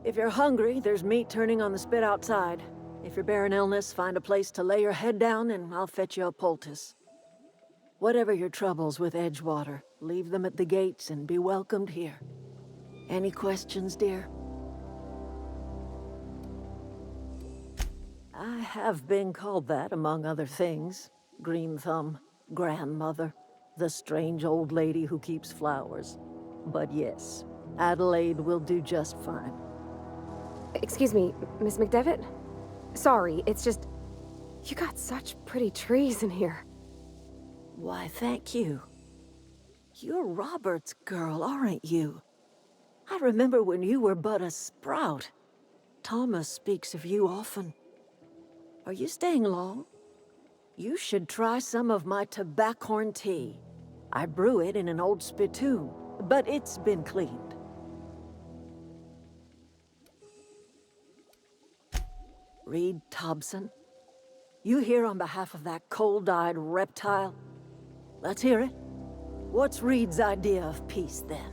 If you're hungry, there's meat turning on the spit outside. If you're bearing illness, find a place to lay your head down and I'll fetch you a poultice. Whatever your troubles with Edgewater, leave them at the gates and be welcomed here. Any questions, dear? I have been called that, among other things. Green Thumb, grandmother, the strange old lady who keeps flowers. But yes, Adelaide will do just fine. Excuse me, Miss McDevitt? Sorry, it's just... You got such pretty trees in here. Why, thank you. You're Robert's girl, aren't you? I remember when you were but a sprout. Thomas speaks of you often. Are you staying long? You should try some of my tobaccorn tea. I brew it in an old spittoon, but it's been cleaned. Reed Thompson? You here on behalf of that cold-eyed reptile? Let's hear it. What's Reed's idea of peace, then?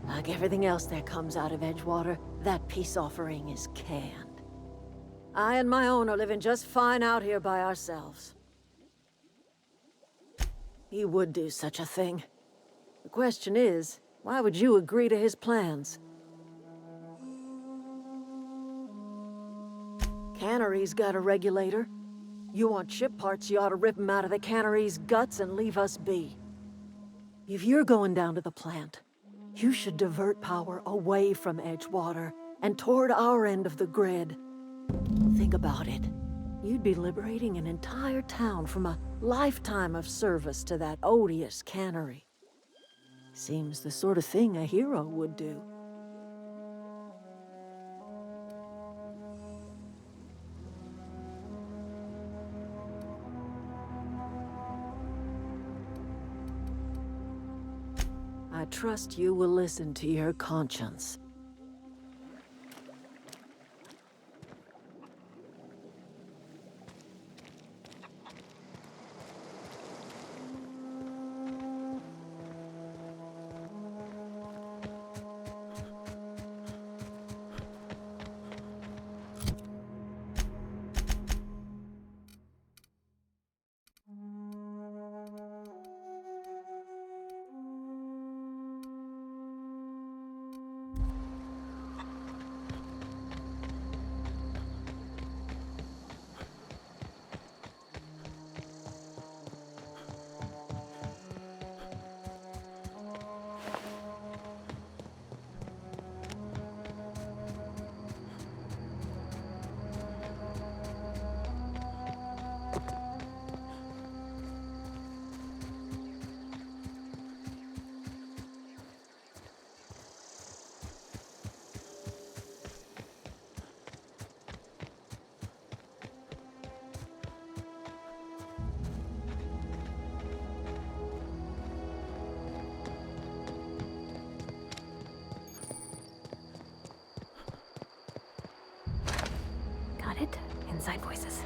Like everything else that comes out of Edgewater, that peace offering is canned. I and my own are living just fine out here by ourselves. He would do such a thing. The question is, why would you agree to his plans? Cannery's got a regulator. You want ship parts, you ought to rip them out of the cannery's guts and leave us be. If you're going down to the plant, you should divert power away from Edgewater and toward our end of the grid. Think about it. You'd be liberating an entire town from a lifetime of service to that odious cannery. Seems the sort of thing a hero would do. I trust you will listen to your conscience. Got it? Inside voices.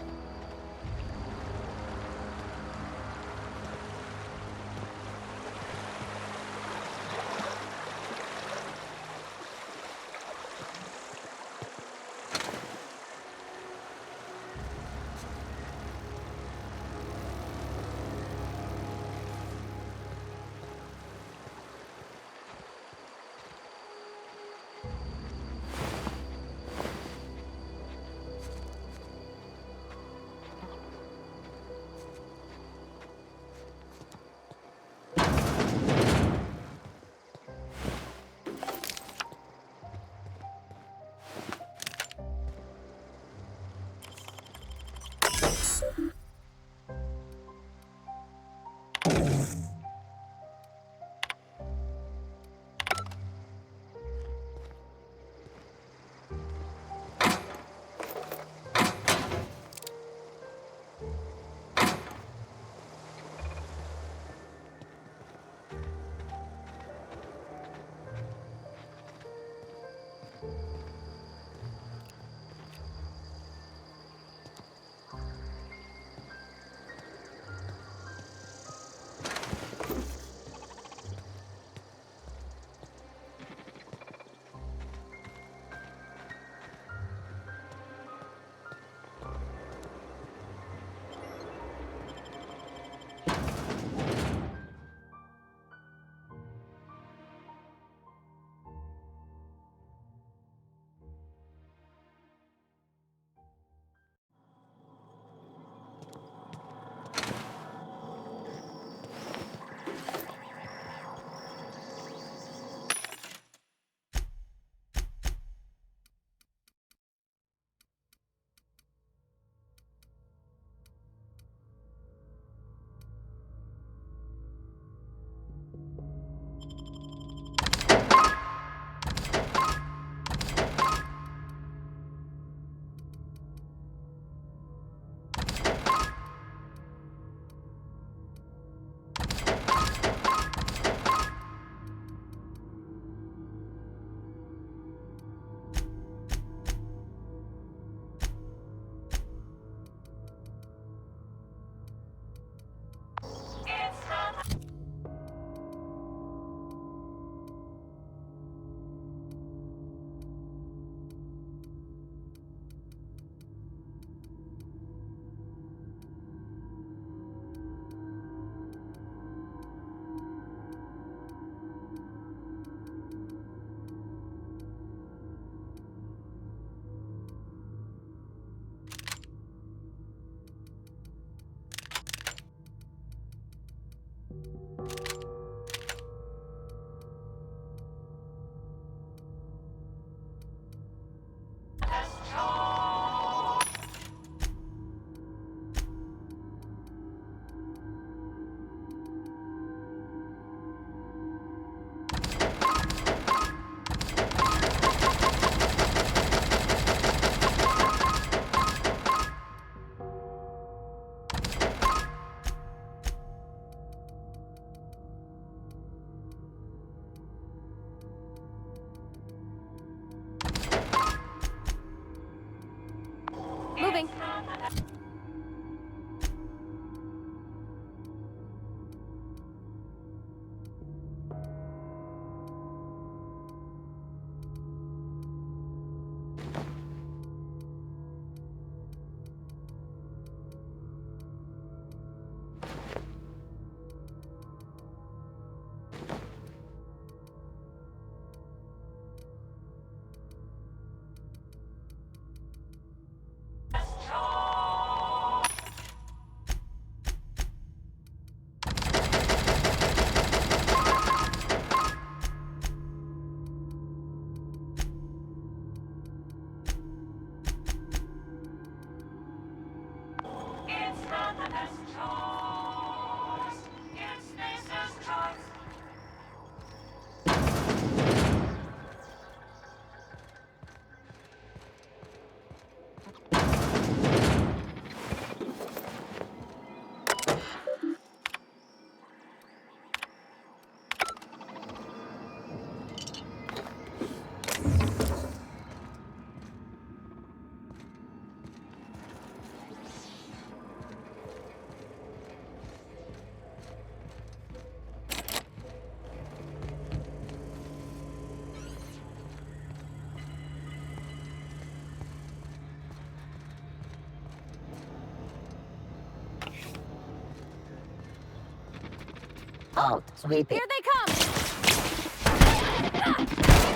Halt, sweeping. Here they come!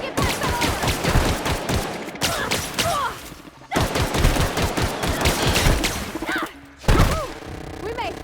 Get back the We made it!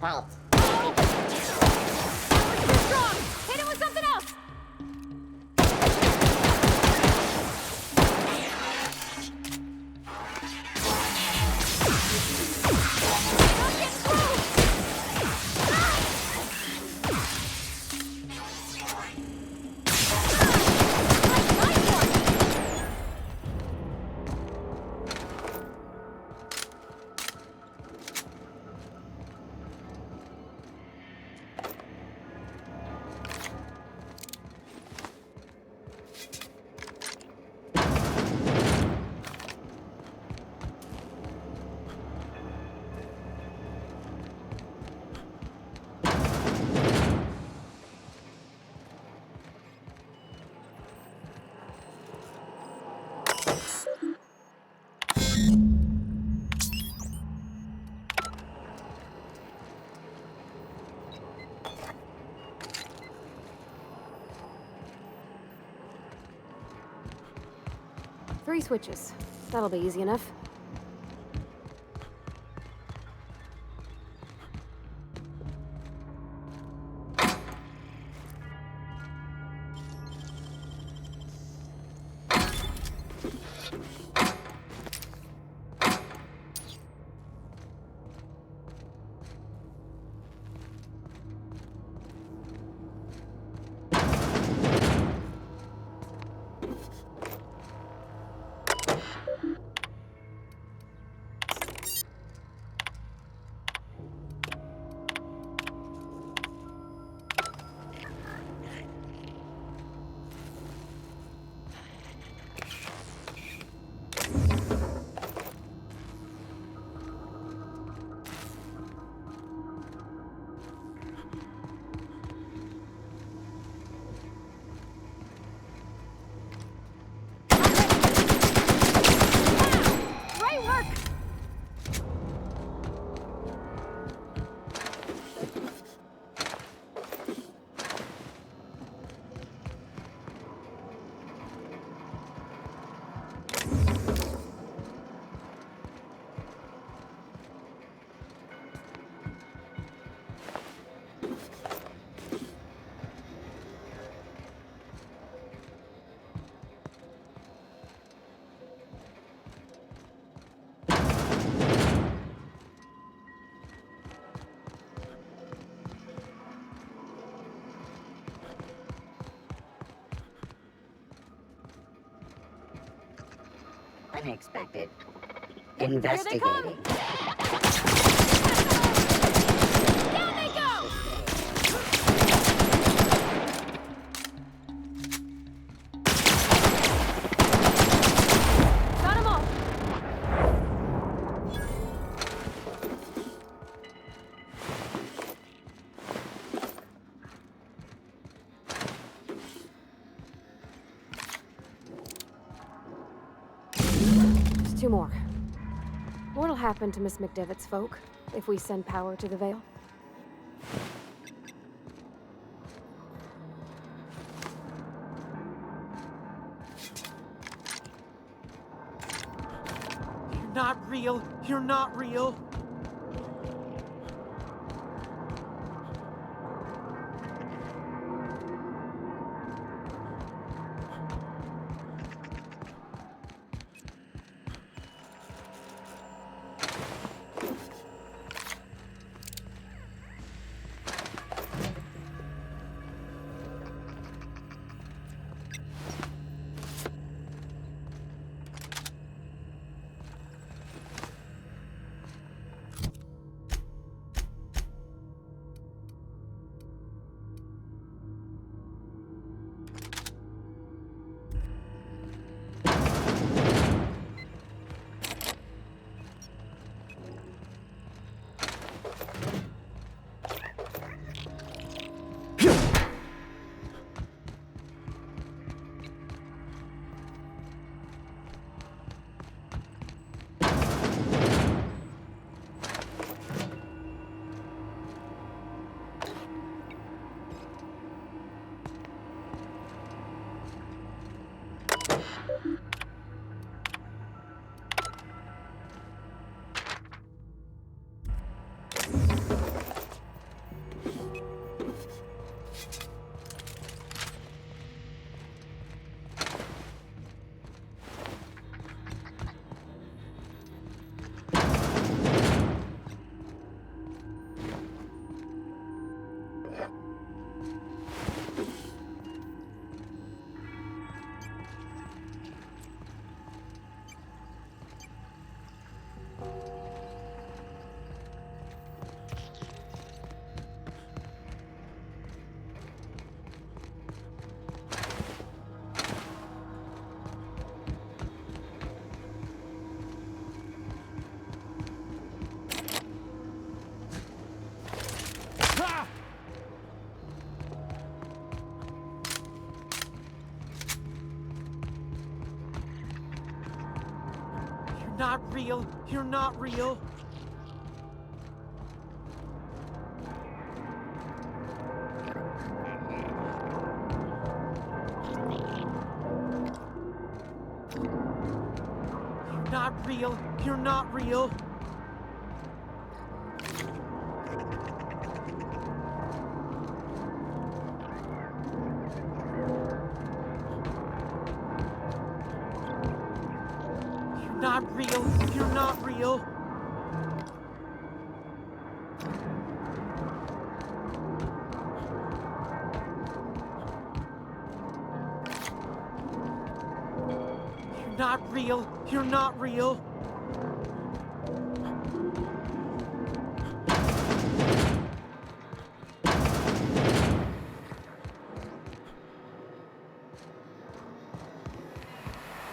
Halt. Too strong! Hit it with something else! Don't get through! Nice one! Three switches. That'll be easy enough. Great work! Unexpected. Here they come! Investigating. Down they go! Got 'em all! Just two more. What'll happen to Miss McDevitt's folk if we send power to the Vale? You're not real. You're not real. real. You're not real. You're not real. You're not real. You're not real. You're not real. You're not real. You're not real.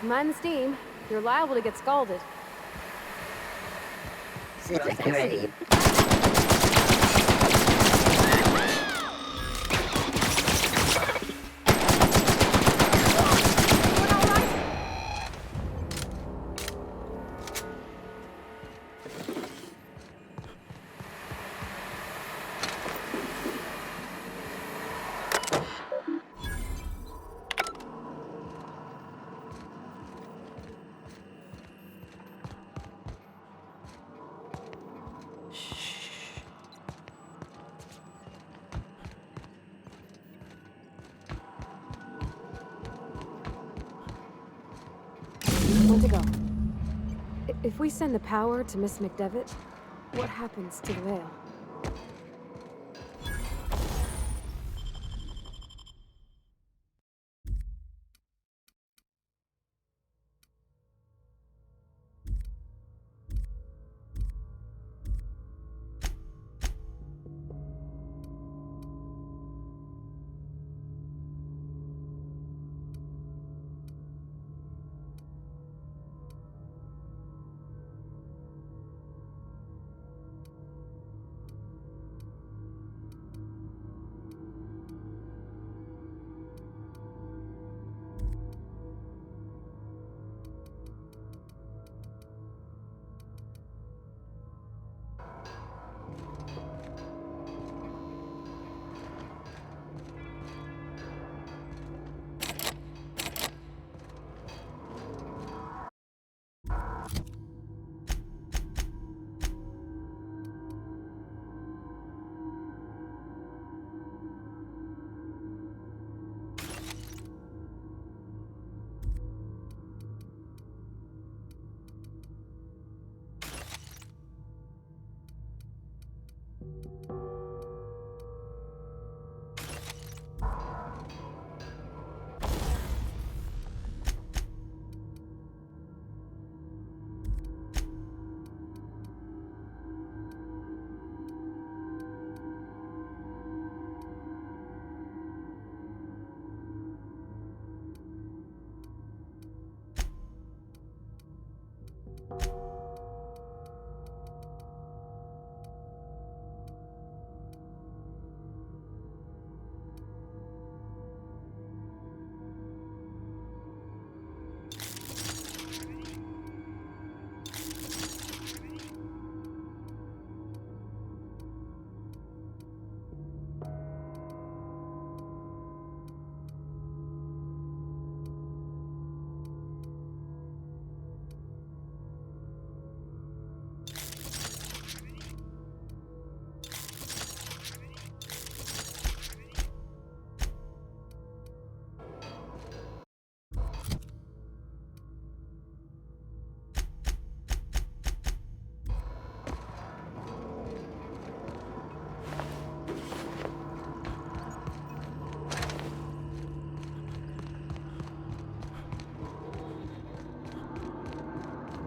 Mind the steam. You're liable to get scalded. Security. When to go? If we send the power to Miss McDevitt, what happens to the veil?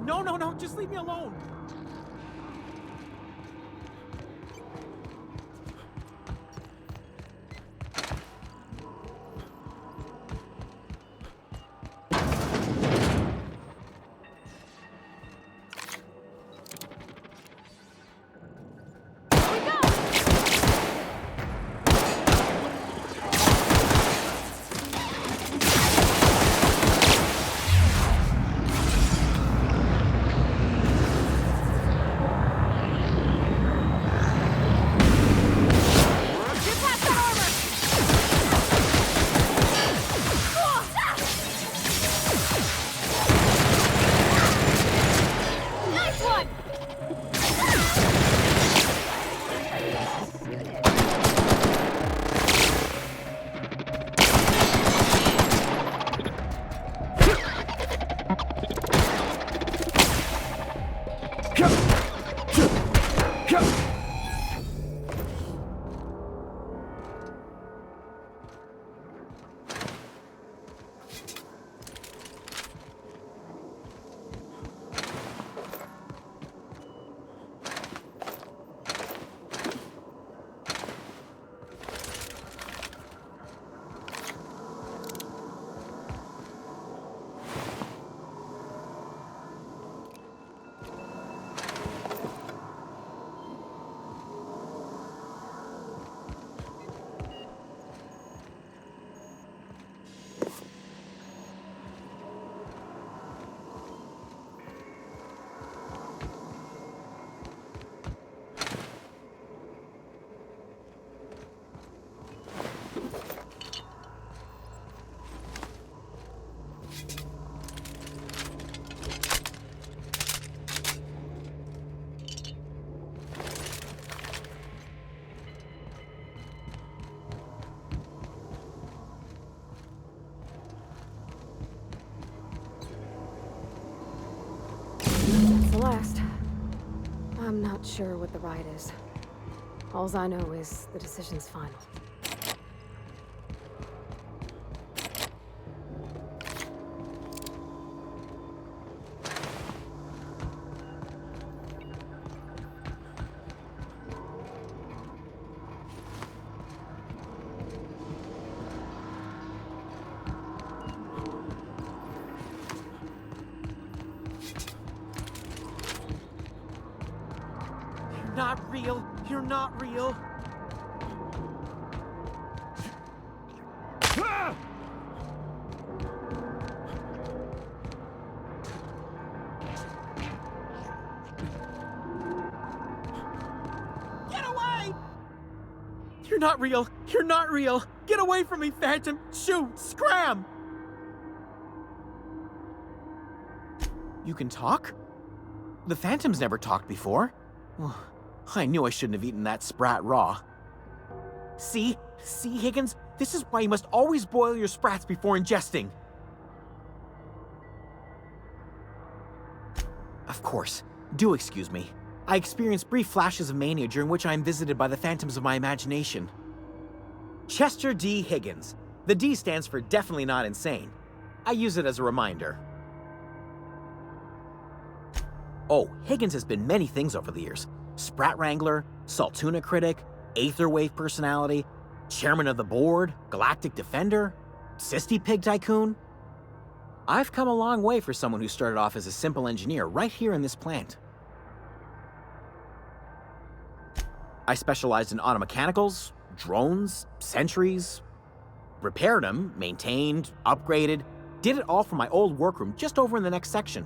No, just leave me alone. not sure what the ride is. Alls I know is the decision's final. You're not real. You're not real. Get away! You're not real. You're not real. Get away from me, Phantom. Shoot! Scram! You can talk? The Phantom's never talked before. Well, I knew I shouldn't have eaten that sprat raw. See? See, Higgins? This is why you must always boil your sprats before ingesting. Of course. Do excuse me. I experience brief flashes of mania during which I am visited by the phantoms of my imagination. Chester D. Higgins. The D stands for definitely not insane. I use it as a reminder. Oh, Higgins has been many things over the years. Sprat Wrangler, Saltuna Critic, Aetherwave Personality, Chairman of the Board, Galactic Defender, Sisty Pig Tycoon. I've come a long way for someone who started off as a simple engineer right here in this plant. I specialized in automechanicals, drones, sentries, repaired them, maintained, upgraded, did it all from my old workroom just over in the next section.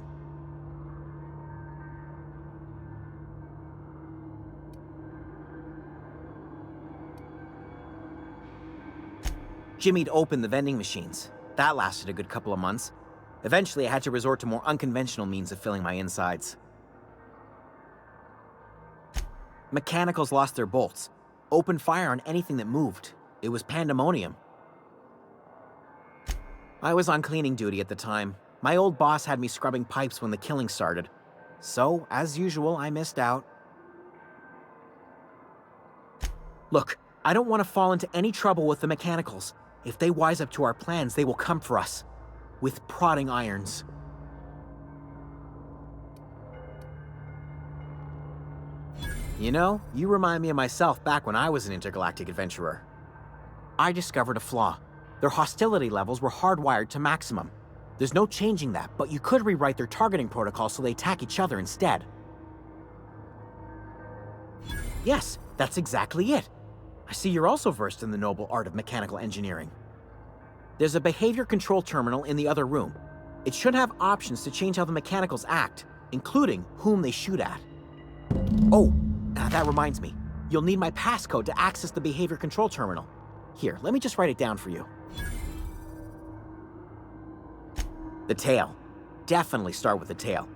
Jimmy'd opened the vending machines. That lasted a good couple of months. Eventually, I had to resort to more unconventional means of filling my insides. Mechanicals lost their bolts. Opened fire on anything that moved. It was pandemonium. I was on cleaning duty at the time. My old boss had me scrubbing pipes when the killing started. So, as usual, I missed out. Look, I don't want to fall into any trouble with the mechanicals. If they wise up to our plans, they will come for us. With prodding irons. You know, you remind me of myself back when I was an intergalactic adventurer. I discovered a flaw. Their hostility levels were hardwired to maximum. There's no changing that, but you could rewrite their targeting protocol so they attack each other instead. Yes, that's exactly it. I see you're also versed in the noble art of mechanical engineering. There's a behavior control terminal in the other room. It should have options to change how the mechanicals act, including whom they shoot at. Oh, that reminds me. You'll need my passcode to access the behavior control terminal. Here, let me just write it down for you. The tail. Definitely start with the tail.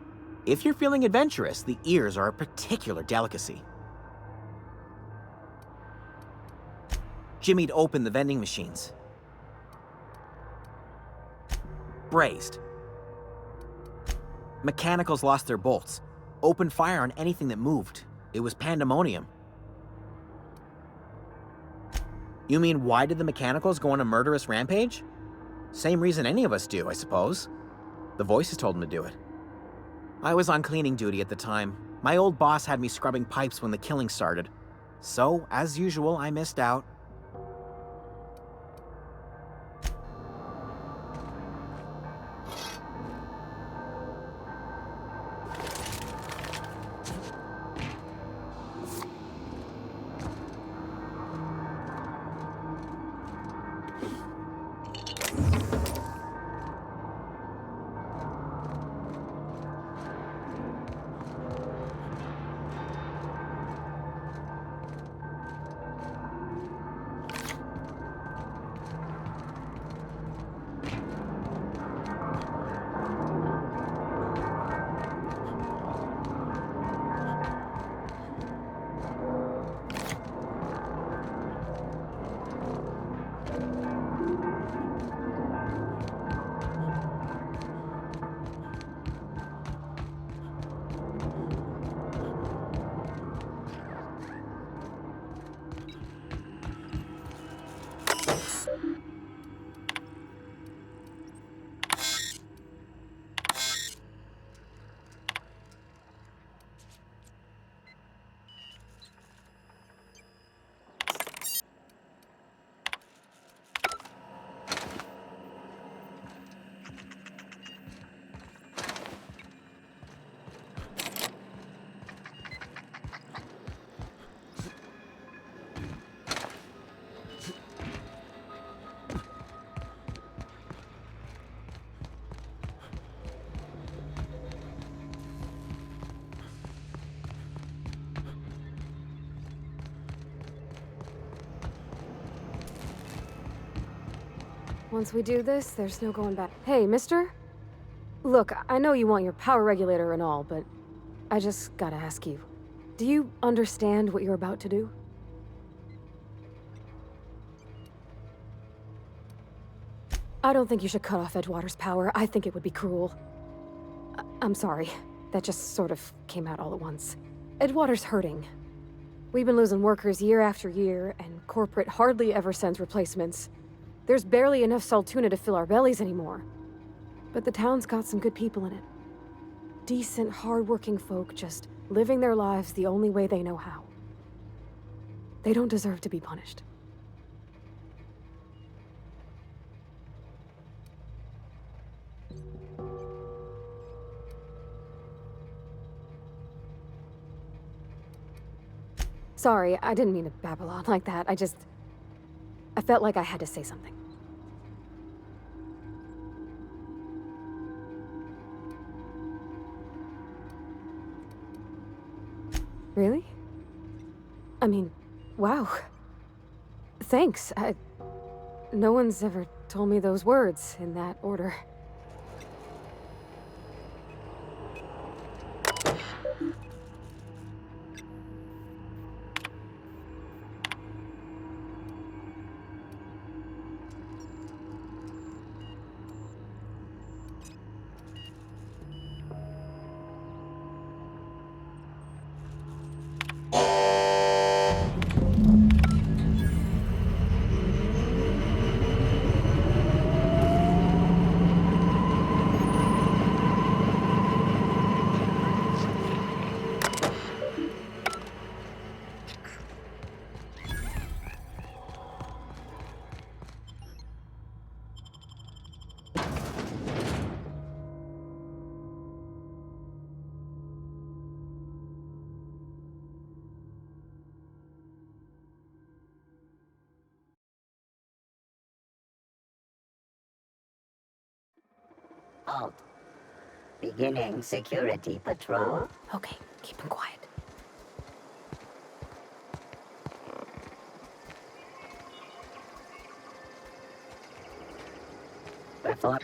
If you're feeling adventurous, the ears are a particular delicacy. Jimmy'd opened the vending machines. Brazed. Mechanicals lost their bolts. Opened fire on anything that moved. It was pandemonium. You mean, why did the mechanicals go on a murderous rampage? Same reason any of us do, I suppose. The voices told them to do it. I was on cleaning duty at the time. My old boss had me scrubbing pipes when the killing started. So, as usual, I missed out. Once we do this, there's no going back. Hey, mister? Look, I know you want your power regulator and all, but I just gotta ask you. Do you understand what you're about to do? I don't think you should cut off Edgewater's power. I think it would be cruel. I'm sorry. That just sort of came out all at once. Edgewater's hurting. We've been losing workers year after year, and corporate hardly ever sends replacements. There's barely enough Saltuna to fill our bellies anymore. But the town's got some good people in it. Decent, hard-working folk just living their lives the only way they know how. They don't deserve to be punished. Sorry, I didn't mean to babble on like that. I felt like I had to say something. Really? I mean, wow. Thanks. No one's ever told me those words in that order. Halt. Beginning security patrol. Okay, keep him quiet. Perform.